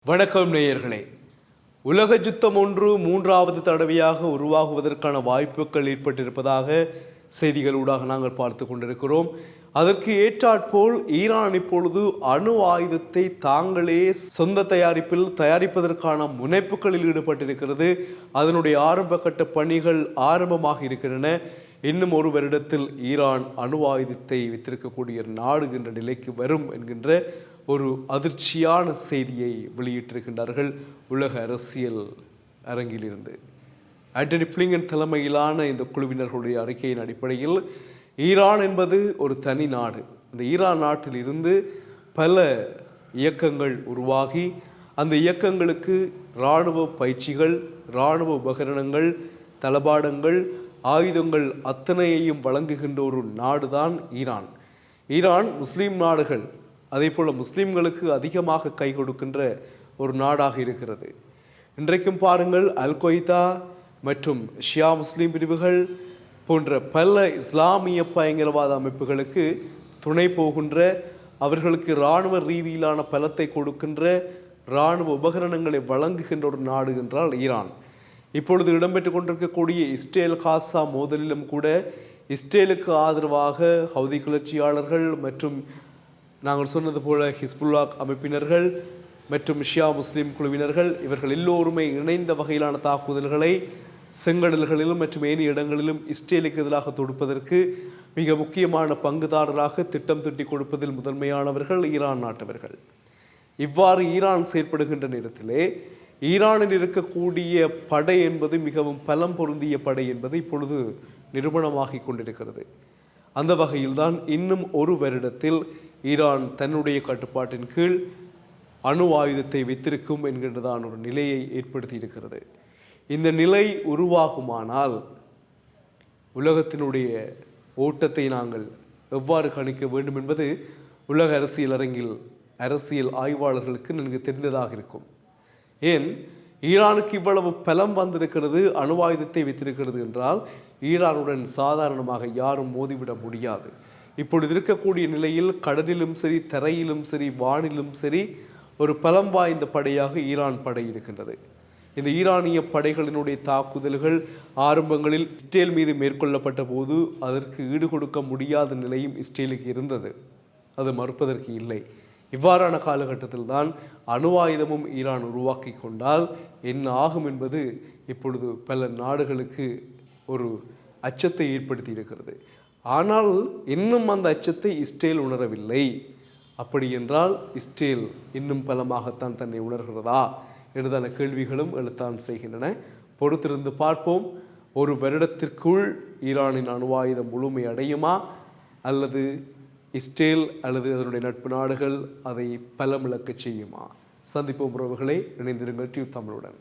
வணக்கம் நேயர்களே. உலக யுத்தம் ஒன்று மூன்றாவது தடவையாக உருவாகுவதற்கான வாய்ப்புகள் ஏற்பட்டிருப்பதாக செய்திகளூடாக நாங்கள் பார்த்து கொண்டிருக்கிறோம். அதற்கு ஏற்றாற்போல் ஈரான் இப்பொழுது அணு ஆயுதத்தை தாங்களே சொந்த தயாரிப்பதற்கான முனைப்புகளில் ஈடுபட்டிருக்கிறது. அதனுடைய ஆரம்ப கட்ட பணிகள் ஆரம்பமாக இருக்கின்றன. இன்னும் ஒரு வருடத்தில் ஈரான் அணு ஆயுதத்தை வைத்திருக்கக்கூடிய நாடு என்ற நிலைக்கு வரும் என்கின்ற ஒரு அதிர்ச்சியான செய்தியை வெளியிட்டிருக்கின்றார்கள் உலக அரசியல் அரங்கிலிருந்து. ஆண்டனி பிளிங்கன் தலைமையிலான இந்த குழுவினர்களுடைய அறிக்கையின் அடிப்படையில் ஈரான் என்பது ஒரு தனி நாடு. இந்த ஈரான் நாட்டில் இருந்து பல இயக்கங்கள் உருவாகி அந்த இயக்கங்களுக்கு இராணுவ பயிற்சிகள், இராணுவ உபகரணங்கள், தளபாடங்கள், ஆயுதங்கள் அத்தனையையும் வழங்குகின்ற ஒரு நாடுதான் ஈரான். ஈரான் முஸ்லீம் நாடுகள் அதே போல் முஸ்லீம்களுக்கு அதிகமாக கை கொடுக்கின்ற ஒரு நாடாக இருக்கிறது. இன்றைக்கும் பாருங்கள், அல் கொய்தா மற்றும் ஷியா முஸ்லீம் பிரிவுகள் போன்ற பல இஸ்லாமிய பயங்கரவாத அமைப்புகளுக்கு துணை போகின்ற, அவர்களுக்கு இராணுவ ரீதியிலான பலத்தை கொடுக்கின்ற, இராணுவ உபகரணங்களை வழங்குகின்ற ஒரு நாடு என்றால் ஈரான். இப்பொழுது இடம்பெற்று கொண்டிருக்கக்கூடிய இஸ்ரேல் காசா மோதலிலும் கூட இஸ்ரேலுக்கு ஆதரவாக ஹவுதி கிளர்ச்சியாளர்கள் மற்றும் நாங்கள் சொன்னது போல ஹிஸ்புல்லா அமைப்பினர்கள் மற்றும் ஷியா முஸ்லீம் குழுவினர்கள் இவர்கள் எல்லோருமே இணைந்த வகையிலான தாக்குதல்களை செங்கடல்களிலும் மற்றும் ஏனைய இடங்களிலும் இஸ்ரேலுக்கு எதிராக தொடுப்பதற்கு மிக முக்கியமான பங்குதாரராக திட்டம் திட்டி கொடுப்பதில் முதன்மையானவர்கள் ஈரான் நாட்டவர்கள். இவ்வாறு ஈரான் செயற்படுகின்ற நேரத்திலே ஈரானில் இருக்கக்கூடிய படை என்பது மிகவும் பலம் பொருந்திய படை என்பது இப்பொழுது நிரூபணமாகிக் கொண்டிருக்கிறது. அந்த வகையில்தான் இன்னும் ஒரு வருடத்தில் ஈரான் தன்னுடைய கட்டுப்பாட்டின் கீழ் அணு ஆயுதத்தை வைத்திருக்கும் என்கின்றதான ஒரு நிலையை ஏற்படுத்தி இருக்கிறது. இந்த நிலை உருவாகுமானால் உலகத்தினுடைய ஓட்டத்தை நாங்கள் எவ்வாறு கணிக்க வேண்டும் என்பது உலக அரசியல் அரங்கில் அரசியல் ஆய்வாளர்களுக்கு நன்கு தெரிந்ததாக இருக்கும். ஏன் ஈரானுக்கு இவ்வளவு பலம் வந்திருக்கிறது, அணு ஆயுதத்தை வைத்திருக்கிறது என்றால் ஈரானுடன் சாதாரணமாக யாரும் மோதிவிட முடியாது. இப்பொழுது இருக்கக்கூடிய நிலையில் கடலிலும் சரி, தரையிலும் சரி, வானிலும் சரி ஒரு பலம் வாய்ந்த படையாக ஈரான் படை இருக்கின்றது. இந்த ஈரானிய படைகளினுடைய தாக்குதல்கள் ஆரம்பங்களில் இஸ்ரேல் மீது மேற்கொள்ளப்பட்ட போது அதற்கு ஈடுகொடுக்க முடியாத நிலையும் இஸ்ரேலுக்கு இருந்தது. அது மறுப்பதற்கு இல்லை. இவ்வாறான காலகட்டத்தில் தான் அணு ஆயுதமும் ஈரான் உருவாக்கி கொண்டால் என்ன ஆகும் என்பது இப்பொழுது பல நாடுகளுக்கு ஒரு அச்சத்தை ஏற்படுத்தி இருக்கிறது. ஆனால் இன்னும் அந்த அச்சத்தை இஸ்ரேல் உணரவில்லை. அப்படி என்றால் இஸ்ரேல் இன்னும் பலமாகத்தான் தன்னை உணர்கிறதா என்றதான கேள்விகளும் எழுத்தான் செய்கின்றன. பொறுத்திருந்து பார்ப்போம். ஒரு வருடத்திற்குள் ஈரானின் அணு ஆயுதம் முழுமை அடையுமா அல்லது இஸ்ரேல் அல்லது அதனுடைய நட்பு நாடுகள் அதை பலமிழக்க செய்யுமா? சந்திப்போம் உறவுகளை. இணைந்திருங்கள் டியூப் தமிழுடன்.